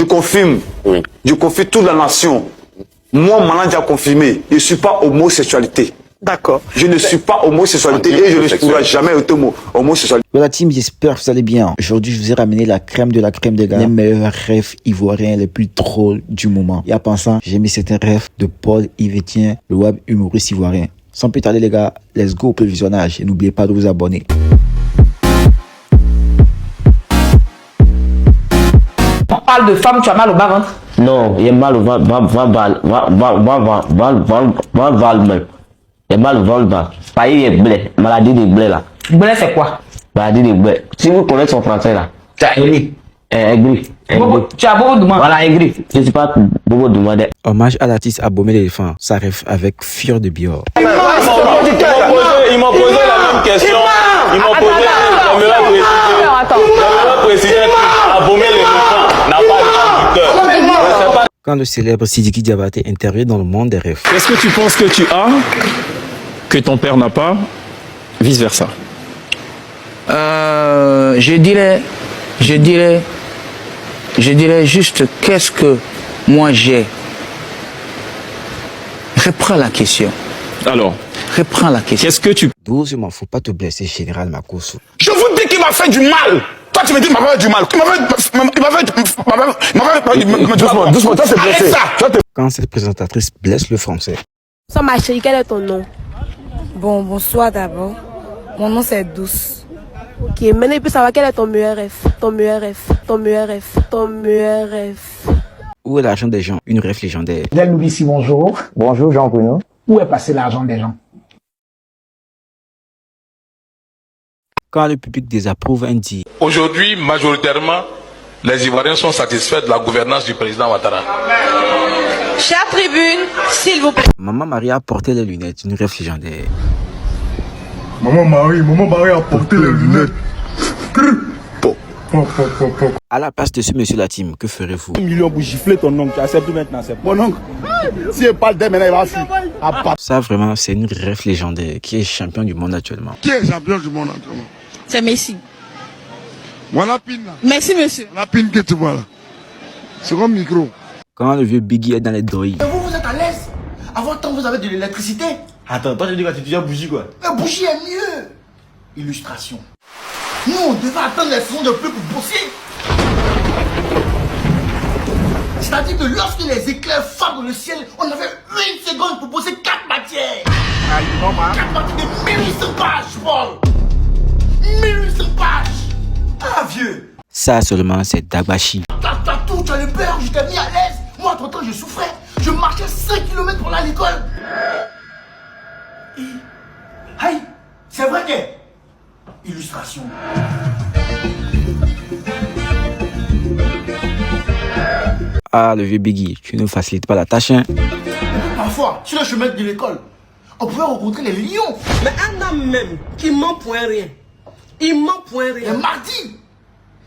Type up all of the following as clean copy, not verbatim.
Je confirme. Oui. Je confirme toute la nation. Moi, Manan a confirmé. Je ne suis pas homosexualité. D'accord. Je ne suis pas homosexualité et je ne pourrai jamais être homosexualité. Voilà team, j'espère que vous allez bien. Aujourd'hui, je vous ai ramené la crème de la crème des gars. Les meilleurs rêves ivoiriens, les plus drôles du moment. Et en pensant, j'ai mis certains rêves de Paul Yvetien, le web humoriste ivoirien. Sans plus tarder les gars, let's go pour le visionnage. Et n'oubliez pas de vous abonner. On parle de femme, tu as mal au bas-ventre? Non, il y a mal au ventre. Il y a mal au ventre. Pas il est blé. Maladie des blés là. Blé, c'est quoi? Maladie des blés. Si vous connaissez son français là. Tu as aigri. Aigri. Tu as beaucoup de mal. Voilà, aigri. Je ne sais pas beaucoup de mal. Hommage à l'artiste Abomey l'éléphant. Ça rêve avec Fior de Bior. Il m'a posé la même question. Il m'a posé la même précision. Abomey l'éléphant n'a pas de cœur. Quand le célèbre Sidiki Diabaté intervient dans le monde des rêves. Qu'est-ce que tu penses que tu as, que ton père n'a pas, vice-versa? Je dirais juste qu'est-ce que moi j'ai. Reprends la question. Alors, Reprends la question. qu'est-ce que tu... Doucement, faut pas te blesser, général Makosso. Je vous dis qu'il m'a fait du mal. Toi, tu me dis qu'il m'a fait du mal. Doucement, toi, c'est blessé. Quand cette présentatrice blesse le français. Ça, ma chérie, quel est ton nom? Bon, bonsoir d'abord. Mon nom c'est Douce. Ok, maintenant il peut savoir quel est ton meilleur rêve. Ton meilleur rêve. Ton meilleur rêve. Ton meilleur rêve. Où est l'argent des gens? Une rêve légendaire. Del Nourrici, bonjour. Bonjour Jean Bruno. Où est passé l'argent des gens? Quand le public désapprouve un dit. Aujourd'hui, majoritairement, les Ivoiriens sont satisfaits de la gouvernance du président Ouattara. Chère tribune, s'il vous plaît. Maman Marie a porté les lunettes, une rêve légendaire. Maman Marie a porté les lunettes. À la place de ce monsieur la team, que ferez-vous? 1 million pour gifler ton oncle, tu acceptes maintenant, c'est mon oncle. Si il parle d'elle maintenant, il va fuir. Ça vraiment, c'est une rêve légendaire qui est champion du monde actuellement. Qui est champion du monde actuellement? C'est Messi. Voilà pine là. Merci monsieur. La pine que tu vois là. C'est comme micro. Quand le vieux Biggie est dans les douilles. Vous êtes à l'aise? À votre temps, vous avez de l'électricité? Attends, toi, je dis que tu dis bougie quoi? La bougie est mieux. Illustration. Nous, on devait attendre les fonds de plus pour bosser. C'est-à-dire que lorsque les éclairs frappent dans le ciel, on avait 1 seconde pour bosser 4 matières. 4 matières de 1800 pages, Paul. 1800 pages. Ah, vieux. Ça seulement, c'est Dagbashi. T'as tout, tu as le beurre, je t'ai mis à l'aise. Moi, entre temps, je souffrais. Je marchais 5 km pour aller à l'école. Aïe, c'est vrai que... Illustration. Ah, le vieux Biggie, tu ne facilites pas la tâche, hein? Parfois, sur le chemin de l'école, on pouvait rencontrer les lions. Mais un homme même qui ment pour un rien. Il ment pour un rien. Les mardis.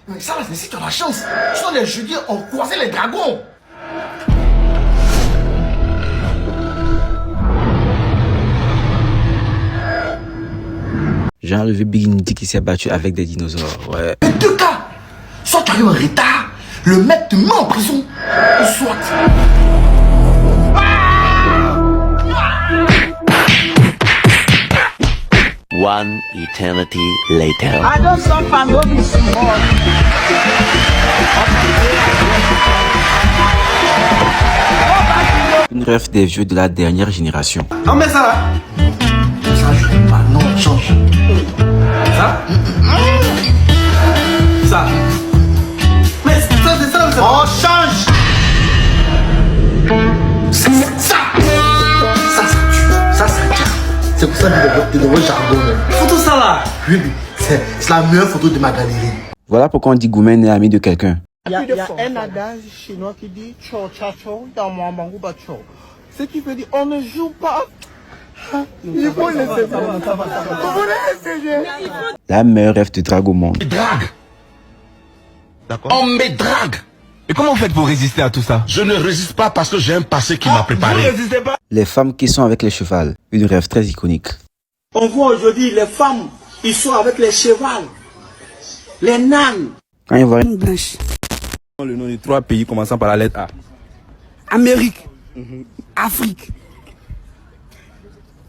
Mais ça, c'est si tu as la chance. Sur les jeudis, on croisait les dragons. Genre, le vieux Biggie nous dit qu'il s'est battu avec des dinosaures, ouais. Mais 2 cas. Soit tu arrives en retard, le maître te met en prison, ou soit... One eternity later. I don't some fan go be small. Une rêve des vieux de la dernière génération. Non mais ça là. Ça je n'aime pas, non, change. Ça. Ça. Mais ça c'est ça. On change. Ça. Ça tue. Ça tue. C'est pour ça que tu devrais charbonner. Photo ça là. Oui, c'est la meilleure photo de ma galerie. Voilà pourquoi on dit Goumen est ami de quelqu'un. Il y a un adage chinois qui dit Cho cha cho dans mon bangou ba cho. Ce qui veut dire on ne joue pas. Il faut laisser La meilleure rêve de drague au monde. Drague. D'accord. On me drague. Et comment vous faites pour résister à tout ça? Je ne résiste pas parce que j'ai un passé qui m'a préparé. Vous ne résistez pas? Les femmes qui sont avec les chevals. Une rêve très iconique. On voit aujourd'hui les femmes, ils sont avec les chevals, les nanes. Quand ils voient Une blanche. Le nom de 3 pays commençant par la lettre A. Amérique, Afrique,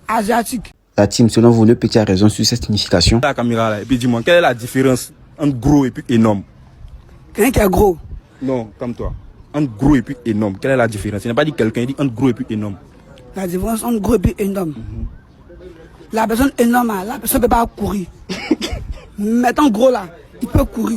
Asiatique. La team, selon vous, le petit a raison sur cette signification. La caméra là, et puis dis-moi, quelle est la différence entre gros et puis énorme? Quelqu'un qui est gros. Non, comme toi. Entre gros et puis énorme, quelle est la différence? Il n'a pas dit quelqu'un, il dit entre gros et puis énorme. La différence entre gros et puis énorme. La personne énorme, la personne ne peut pas courir. Mais tant gros là, il peut courir.